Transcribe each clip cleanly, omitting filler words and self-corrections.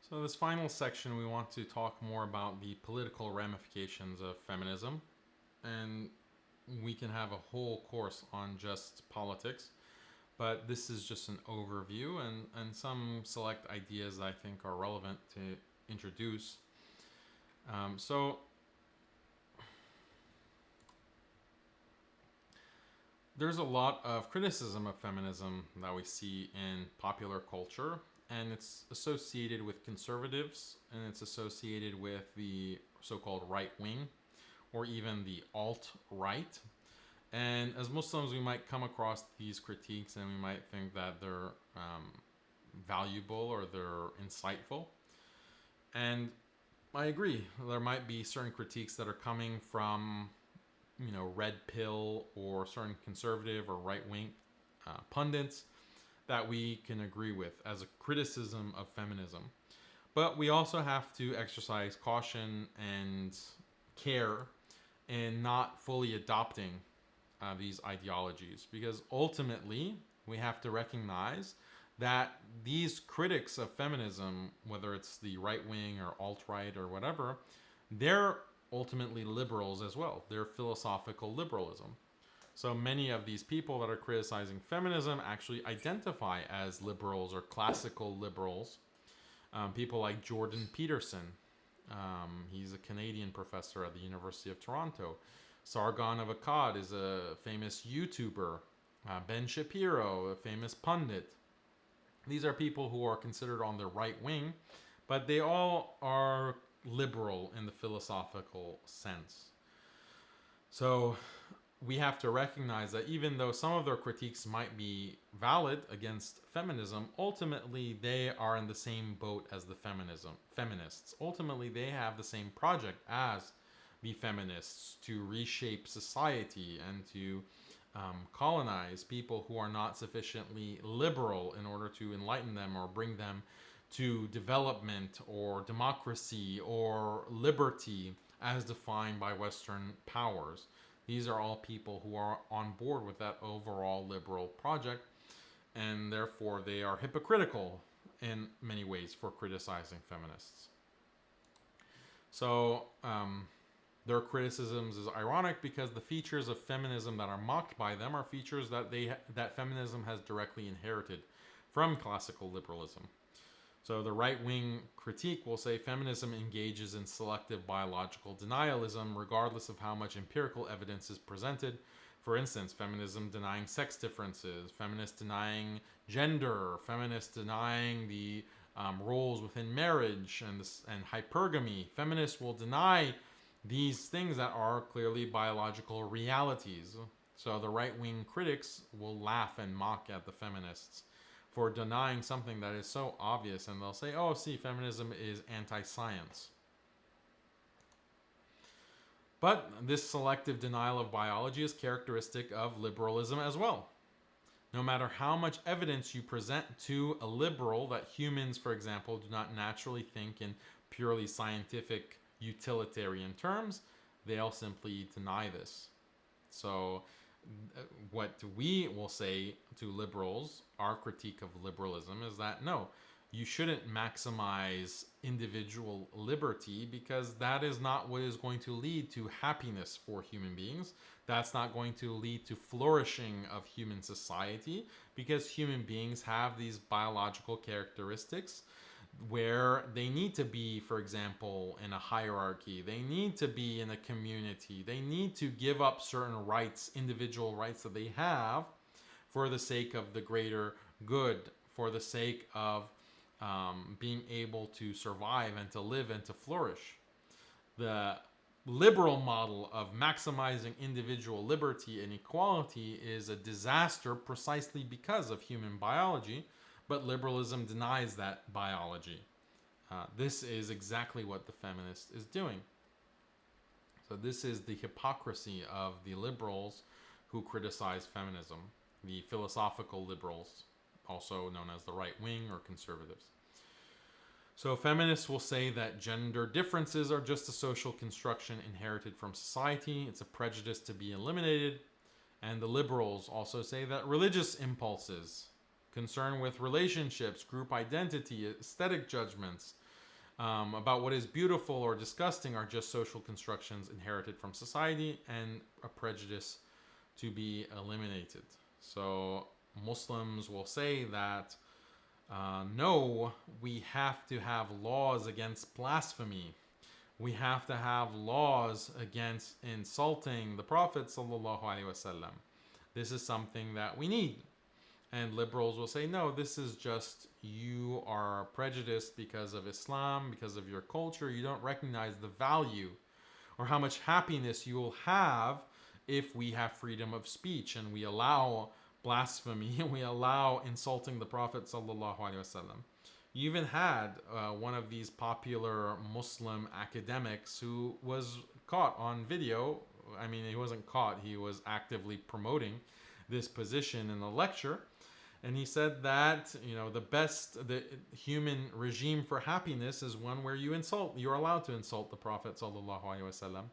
So, this final section, we want to talk more about the political ramifications of feminism. And we can have a whole course on just politics, but this is just an overview and some select ideas that I think are relevant to introduce. So, there's a lot of criticism of feminism that we see in popular culture, and it's associated with conservatives, and it's associated with the so called right wing, or even the alt right. And as Muslims, we might come across these critiques and we might think that they're valuable or they're insightful. And I agree. There might be certain critiques that are coming from, red pill or certain conservative or right wing pundits that we can agree with as a criticism of feminism. But we also have to exercise caution and care in not fully adopting these ideologies, because ultimately we have to recognize that these critics of feminism, whether it's the right wing or alt right or whatever, they're ultimately liberals as well. They're philosophical liberalism. So many of these people that are criticizing feminism actually identify as liberals or classical liberals. People like Jordan Peterson. He's a Canadian professor at the University of Toronto. Sargon of Akkad is a famous YouTuber. Ben Shapiro, a famous pundit. These are people who are considered on the right wing, but they all are liberal in the philosophical sense. So we have to recognize that even though some of their critiques might be valid against feminism, ultimately they are in the same boat as the feminists. Ultimately, they have the same project as the feminists to reshape society and to colonize people who are not sufficiently liberal in order to enlighten them or bring them to development or democracy or liberty as defined by Western powers. These are all people who are on board with that overall liberal project, and therefore they are hypocritical in many ways for criticizing feminists. So, their criticisms is ironic because the features of feminism that are mocked by them are features that feminism has directly inherited from classical liberalism. So the right-wing critique will say feminism engages in selective biological denialism regardless of how much empirical evidence is presented. For instance, feminism denying sex differences, feminists denying gender, feminists denying the roles within marriage and hypergamy. Feminists will deny these things that are clearly biological realities. So the right-wing critics will laugh and mock at the feminists for denying something that is so obvious, and they'll say, oh, see, feminism is anti-science. But this selective denial of biology is characteristic of liberalism as well. No matter how much evidence you present to a liberal that humans, for example, do not naturally think in purely scientific utilitarian terms, they'll simply deny this. So what we will say to liberals, our critique of liberalism, is that no, you shouldn't maximize individual liberty because that is not what is going to lead to happiness for human beings. That's not going to lead to flourishing of human society because human beings have these biological characteristics where they need to be, for example, in a hierarchy. They need to be in a community. They need to give up certain rights, individual rights that they have for the sake of the greater good, for the sake of being able to survive and to live and to flourish. The liberal model of maximizing individual liberty and equality is a disaster precisely because of human biology, but liberalism denies that biology. This is exactly what the feminist is doing. So this is the hypocrisy of the liberals who criticize feminism, the philosophical liberals, also known as the right wing or conservatives. So feminists will say that gender differences are just a social construction inherited from society. It's a prejudice to be eliminated. And the liberals also say that religious impulses, concern with relationships, group identity, aesthetic judgments, about what is beautiful or disgusting are just social constructions inherited from society and a prejudice to be eliminated. So Muslims will say that no, we have to have laws against blasphemy. We have to have laws against insulting the Prophet sallallahu alaihi wasallam. This is something that we need. And liberals will say, no, this is just you are prejudiced because of Islam, because of your culture. You don't recognize the value or how much happiness you will have if we have freedom of speech and we allow blasphemy and we allow insulting the Prophet sallallahu alaihi wasallam. You even had one of these popular Muslim academics who was caught on video. I mean, he wasn't caught, he was actively promoting this position in a lecture. And he said that, the human regime for happiness is one where you're allowed to insult the Prophet sallallahu alaihi wasallam.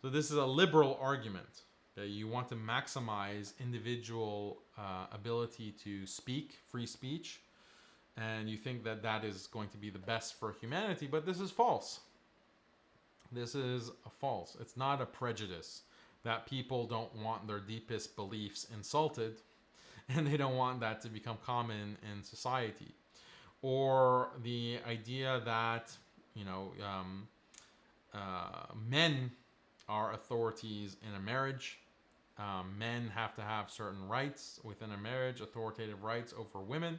So this is a liberal argument. Okay? You want to maximize individual ability to speak, free speech, and you think that that is going to be the best for humanity, but this is false. This is false. It's not a prejudice that people don't want their deepest beliefs insulted, and they don't want that to become common in society. Or the idea that, men are authorities in a marriage. Men have to have certain rights within a marriage, authoritative rights over women.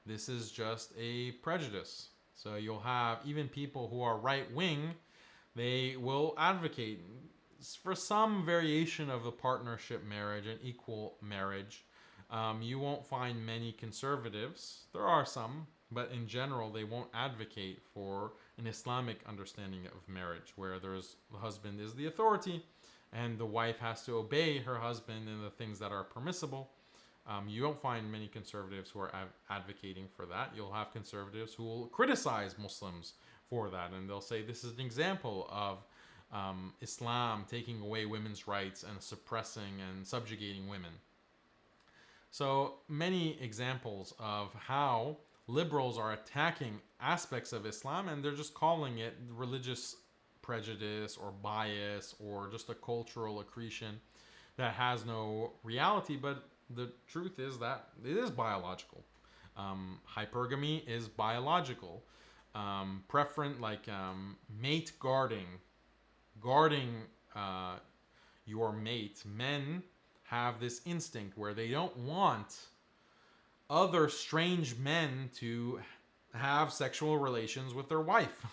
This is just a prejudice. So you'll have even people who are right-wing, they will advocate for some variation of the partnership marriage and equal marriage. You won't find many conservatives. There are some, but in general, they won't advocate for an Islamic understanding of marriage, where the husband is the authority, and the wife has to obey her husband in the things that are permissible. You don't find many conservatives who are advocating for that. You'll have conservatives who will criticize Muslims for that, and they'll say this is an example of Islam taking away women's rights and suppressing and subjugating women. So many examples of how liberals are attacking aspects of Islam, and they're just calling it religious prejudice or bias or just a cultural accretion that has no reality. But the truth is that it is biological. Hypergamy is biological. Mate guarding your mate. Men have this instinct where they don't want other strange men to have sexual relations with their wife.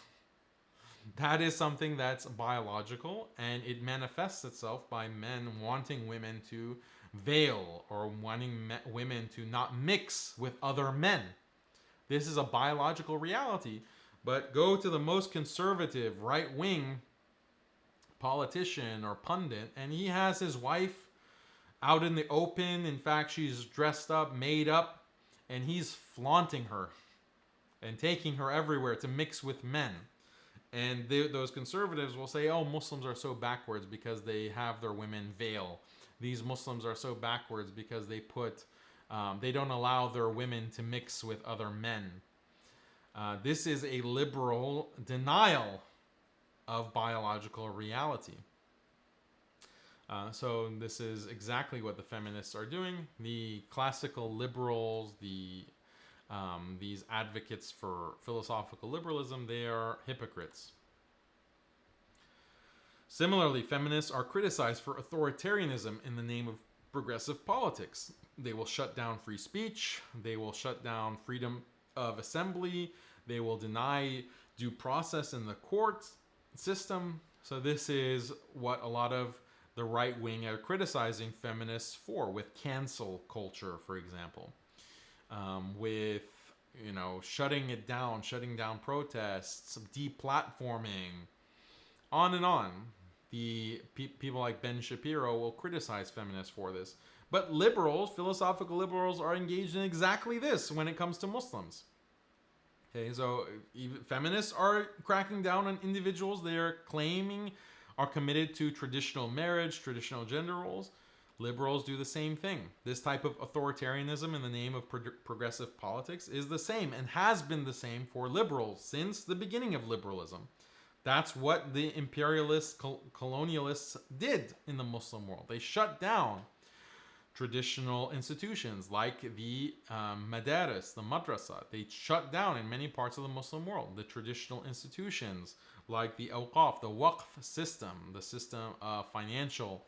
That is something that's biological, and it manifests itself by men wanting women to veil or wanting women to not mix with other men. This is a biological reality. But go to the most conservative right-wing politician or pundit, and he has his wife out in the open. In fact, she's dressed up, made up, and he's flaunting her and taking her everywhere to mix with men. And those conservatives will say, oh, Muslims are so backwards because they have their women veil. These Muslims are so backwards because they don't allow their women to mix with other men. This is a liberal denial of biological reality. So this is exactly what the feminists are doing. The classical liberals, these advocates for philosophical liberalism, they are hypocrites. Similarly, feminists are criticized for authoritarianism in the name of progressive politics. They will shut down free speech. They will shut down freedom of assembly. They will deny due process in the court system. So this is what a lot of the right wing are criticizing feminists for, with cancel culture, for example, with shutting down protests, deplatforming, on and on. The people like Ben Shapiro will criticize feminists for this. But liberals, philosophical liberals, are engaged in exactly this when it comes to Muslims. Okay, so feminists are cracking down on individuals they are claiming are committed to traditional marriage, traditional gender roles. Liberals do the same thing. This type of authoritarianism in the name of progressive politics is the same and has been the same for liberals since the beginning of liberalism. That's what the imperialists, colonialists did in the Muslim world. They shut down traditional institutions like the madaris, the madrasa. They shut down in many parts of the Muslim world the traditional institutions like the awqaf, the waqf system, the system of financial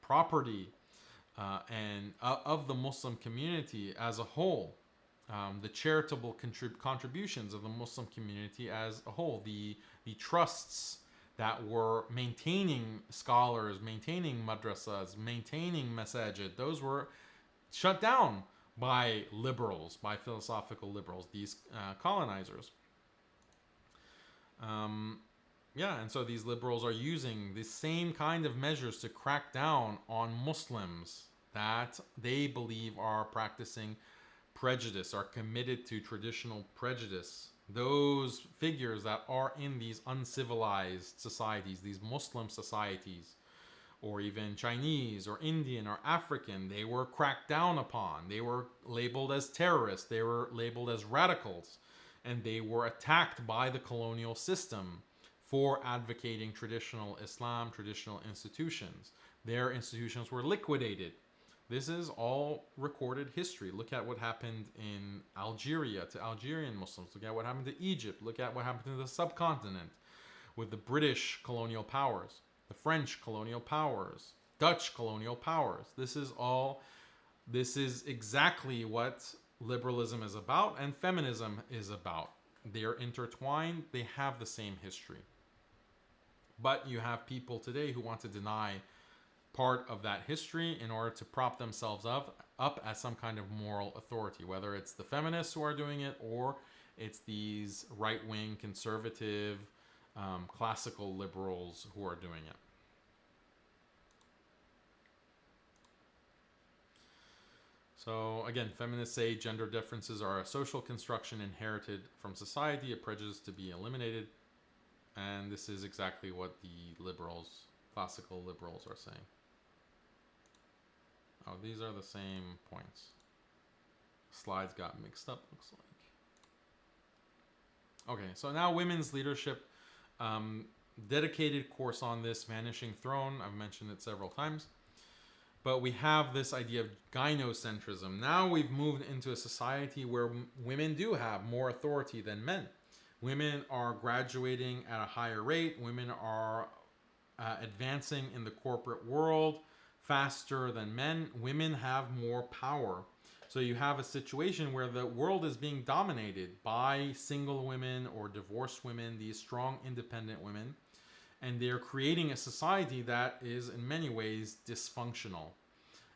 property and of the Muslim community as a whole. The charitable contributions of the Muslim community as a whole, the trusts that were maintaining scholars, maintaining madrasas, maintaining masajid, those were shut down by liberals, by philosophical liberals, these colonizers. And so these liberals are using the same kind of measures to crack down on Muslims that they believe are practicing prejudice, are committed to traditional prejudice. Those figures that are in these uncivilized societies, these Muslim societies, or even Chinese or Indian or African, they were cracked down upon. They were labeled as terrorists. They were labeled as radicals. And they were attacked by the colonial system for advocating traditional Islam, traditional institutions. Their institutions were liquidated. This is all recorded history. Look at what happened in Algeria to Algerian Muslims. Look at what happened to Egypt. Look at what happened to the subcontinent with the British colonial powers, the French colonial powers, Dutch colonial powers. This is exactly what liberalism is about and feminism is about. They are intertwined. They have the same history. But you have people today who want to deny part of that history in order to prop themselves up as some kind of moral authority, whether it's the feminists who are doing it or it's these right-wing, conservative, classical liberals who are doing it. So again, feminists say gender differences are a social construction inherited from society, a prejudice to be eliminated. And this is exactly what the liberals, classical liberals, are saying. Oh, these are the same points. Slides got mixed up, looks like. Okay, so now women's leadership. Dedicated course on this, Vanishing Throne. I've mentioned it several times. But we have this idea of gynocentrism. Now we've moved into a society where women do have more authority than men. Women are graduating at a higher rate. Women are advancing in the corporate world faster than men. Women have more power. So you have a situation where the world is being dominated by single women or divorced women, these strong, independent women. And they're creating a society that is in many ways dysfunctional.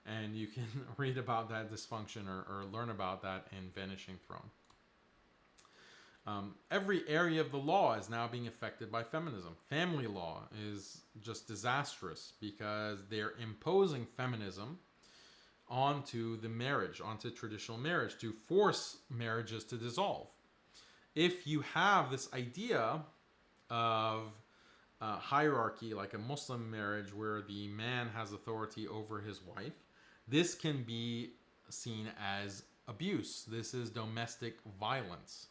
And you can read about that dysfunction or learn about that in Vanishing Throne. Every area of the law is now being affected by feminism. Family law is just disastrous because they're imposing feminism onto the marriage, onto traditional marriage, to force marriages to dissolve. If you have this idea of hierarchy, like a Muslim marriage where the man has authority over his wife, this can be seen as abuse. This is domestic violence.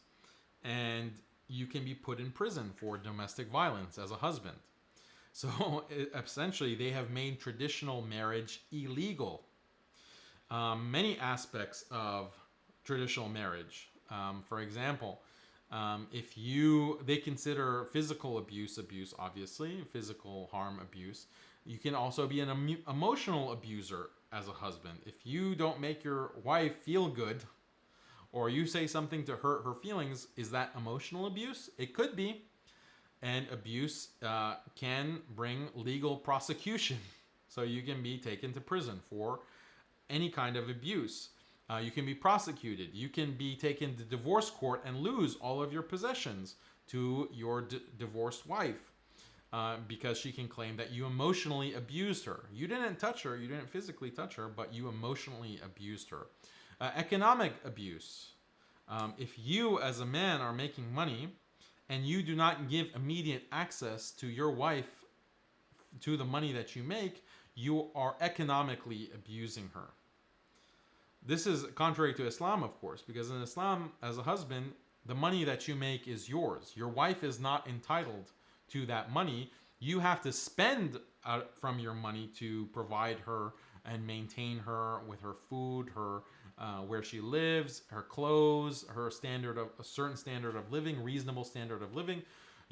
And you can be put in prison for domestic violence as a husband. So essentially, they have made traditional marriage illegal. Many aspects of traditional marriage, for example, they consider physical abuse, obviously, physical harm abuse. You can also be an emotional abuser as a husband. If you don't make your wife feel good, or you say something to hurt her feelings, is that emotional abuse? It could be. And abuse can bring legal prosecution. So you can be taken to prison for any kind of abuse. You can be prosecuted. You can be taken to divorce court and lose all of your possessions to your divorced wife because she can claim that you emotionally abused her. You didn't touch her. You didn't physically touch her, but you emotionally abused her. Economic abuse. If you as a man are making money and you do not give immediate access to your wife to the money that you make, you are economically abusing her. This is contrary to Islam, of course, because in Islam, as a husband, the money that you make is yours. Your wife is not entitled to that money. You have to spend from your money to provide her and maintain her with her food, her where she lives, her clothes, her standard of a certain standard of living, reasonable standard of living.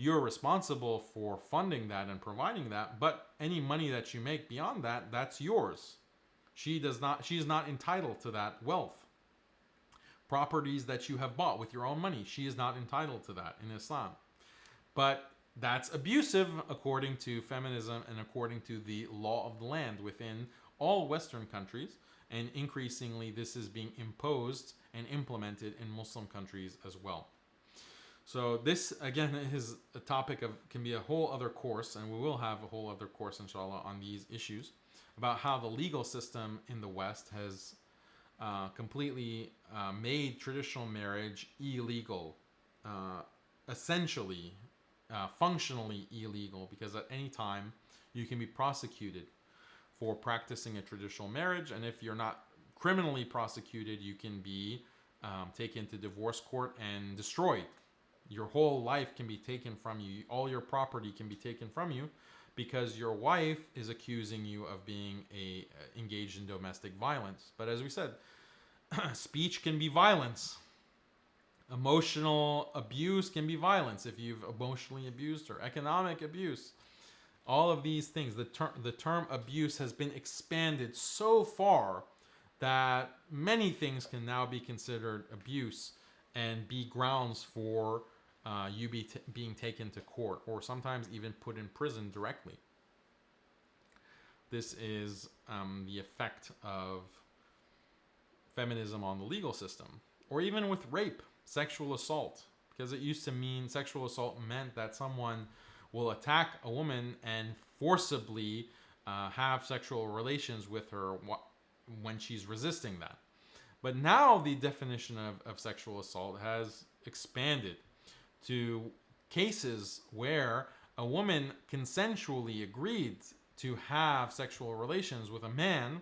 You're responsible for funding that and providing that, but any money that you make beyond that, that's yours. She is not entitled to that wealth. Properties that you have bought with your own money, she is not entitled to that in Islam. But that's abusive according to feminism and according to the law of the land within all Western countries. And increasingly, this is being imposed and implemented in Muslim countries as well. So this, again, is a topic of, can be a whole other course, and we will have a whole other course, inshallah, on these issues, about how the legal system in the West has completely made traditional marriage illegal, essentially, functionally illegal, because at any time you can be prosecuted for practicing a traditional marriage, and if you're not criminally prosecuted, you can be taken to divorce court and destroyed. Your whole life can be taken from you. All your property can be taken from you because your wife is accusing you of being engaged in domestic violence. But as we said, speech can be violence. Emotional abuse can be violence if you've emotionally abused her. Economic abuse. All of these things, the term abuse has been expanded so far that many things can now be considered abuse and be grounds for you being taken to court, or sometimes even put in prison directly. This is the effect of feminism on the legal system. Or even with rape, sexual assault, because it used to mean sexual assault meant that someone will attack a woman and forcibly have sexual relations with her when she's resisting that. But now the definition of sexual assault has expanded to cases where a woman consensually agreed to have sexual relations with a man,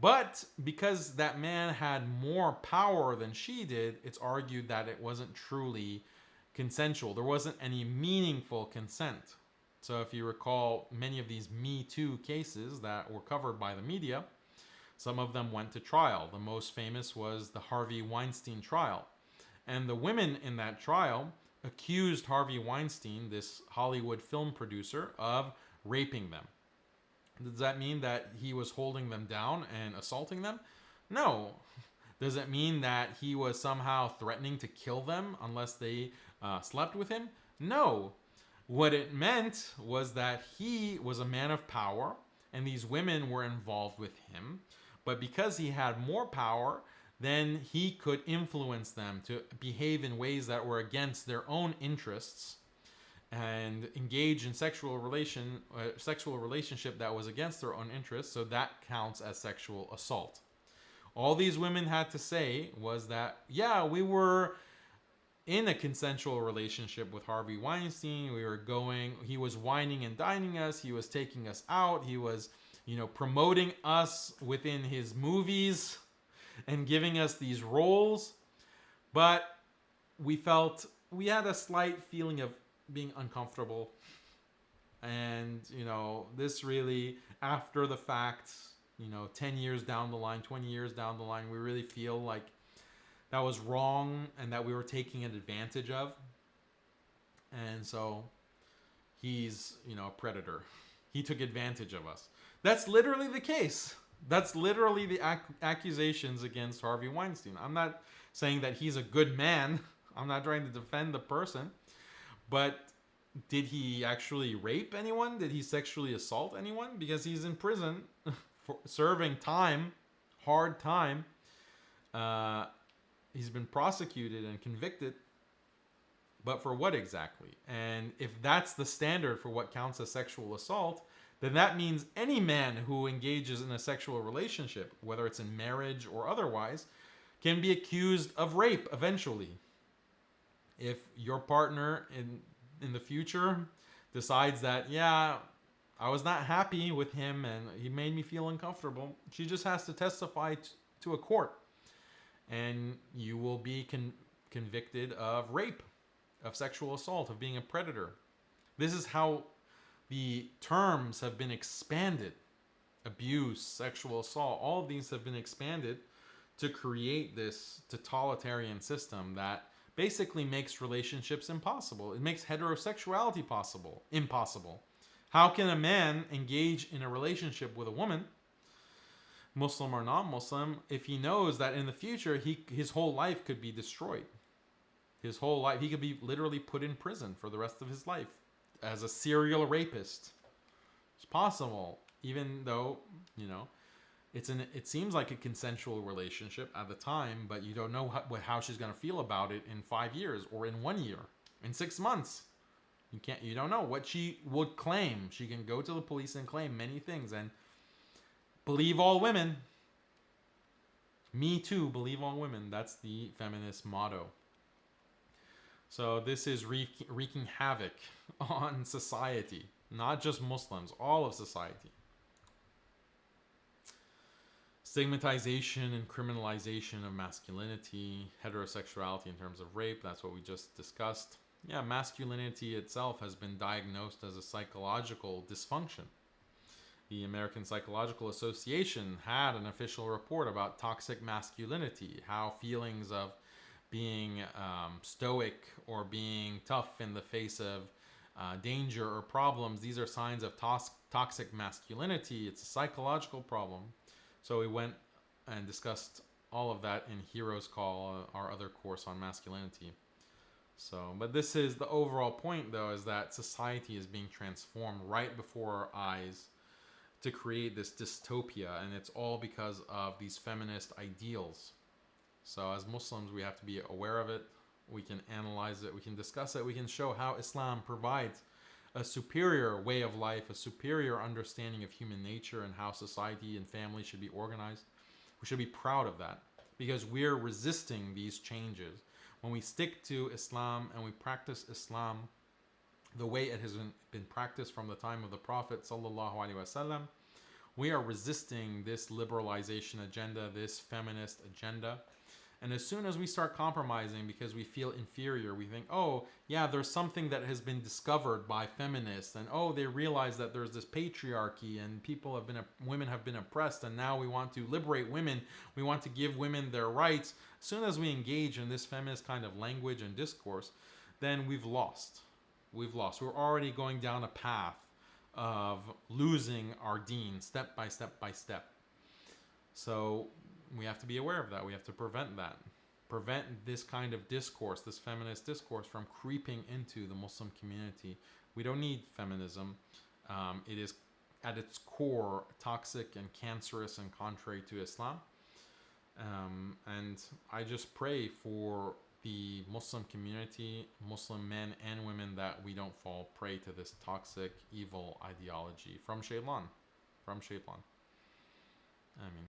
but because that man had more power than she did, it's argued that it wasn't truly consensual. There wasn't any meaningful consent. So if you recall many of these Me Too cases that were covered by the media, some of them went to trial. The most famous was the Harvey Weinstein trial. And the women in that trial accused Harvey Weinstein, this Hollywood film producer, of raping them. Does that mean that he was holding them down and assaulting them? No. Does it mean that he was somehow threatening to kill them unless they slept with him? No. What it meant was that he was a man of power and these women were involved with him. But because he had more power, then he could influence them to behave in ways that were against their own interests and engage in sexual relationship that was against their own interests. So that counts as sexual assault. All these women had to say was that, yeah, we were in a consensual relationship with Harvey Weinstein. He was wining and dining us. He was taking us out. He was, promoting us within his movies and giving us these roles. But we had a slight feeling of being uncomfortable. And, this really, after the fact, 10 years down the line, 20 years down the line, we really feel like that was wrong and that we were taking advantage of. And so he's, a predator. He took advantage of us. That's literally the case. That's literally the accusations against Harvey Weinstein. I'm not saying that he's a good man. I'm not trying to defend the person. But did he actually rape anyone? Did he sexually assault anyone? Because he's in prison for serving time, hard time. He's been prosecuted and convicted. But for what exactly? And if that's the standard for what counts as sexual assault, then that means any man who engages in a sexual relationship, whether it's in marriage or otherwise, can be accused of rape eventually. If your partner in the future decides that, yeah, I was not happy with him and he made me feel uncomfortable. She just has to testify to a court and you will be convicted of rape, of sexual assault, of being a predator. This is how the terms have been expanded: abuse, sexual assault, all of these have been expanded to create this totalitarian system that basically makes relationships impossible. It makes heterosexuality impossible. How can a man engage in a relationship with a woman, Muslim or non-Muslim, if he knows that in the future his whole life could be destroyed? His whole life, he could be literally put in prison for the rest of his life as a serial rapist. It's possible, even though, you know, it seems like a consensual relationship at the time, but you don't know how she's going to feel about it in 5 years or in 1 year, in 6 months. You don't know what she would claim. She can go to the police and claim many things and believe all women. Me too, believe all women. That's the feminist motto. So this is wreaking havoc on society, not just Muslims, all of society. Stigmatization and criminalization of masculinity, heterosexuality in terms of rape, that's what we just discussed. Yeah, masculinity itself has been diagnosed as a psychological dysfunction. The American Psychological Association had an official report about toxic masculinity, how feelings of being stoic or being tough in the face of danger or problems, these are signs of toxic masculinity. It's a psychological problem. So we went and discussed all of that in Heroes Call, our other course on masculinity. So, but this is the overall point, though, is that society is being transformed right before our eyes to create this dystopia, and it's all because of these feminist ideals. So as Muslims, we have to be aware of it. We can analyze it. We can discuss it. We can show how Islam provides a superior way of life, a superior understanding of human nature and how society and family should be organized. We should be proud of that because we're resisting these changes. When we stick to Islam and we practice Islam the way it has been practiced from the time of the Prophet ﷺ, we are resisting this liberalization agenda, this feminist agenda. And as soon as we start compromising because we feel inferior, we think, oh, yeah, there's something that has been discovered by feminists, and oh, they realize that there's this patriarchy and women have been oppressed, and now we want to liberate women. We want to give women their rights. As soon as we engage in this feminist kind of language and discourse, then we've lost. We've lost. We're already going down a path of losing our deen step by step by step. So we have to be aware of that. We have to prevent that. Prevent this kind of discourse, this feminist discourse, from creeping into the Muslim community. We don't need feminism. It is at its core toxic and cancerous and contrary to Islam. And I just pray for the Muslim community, Muslim men and women, that we don't fall prey to this toxic, evil ideology from Shaitan. I mean,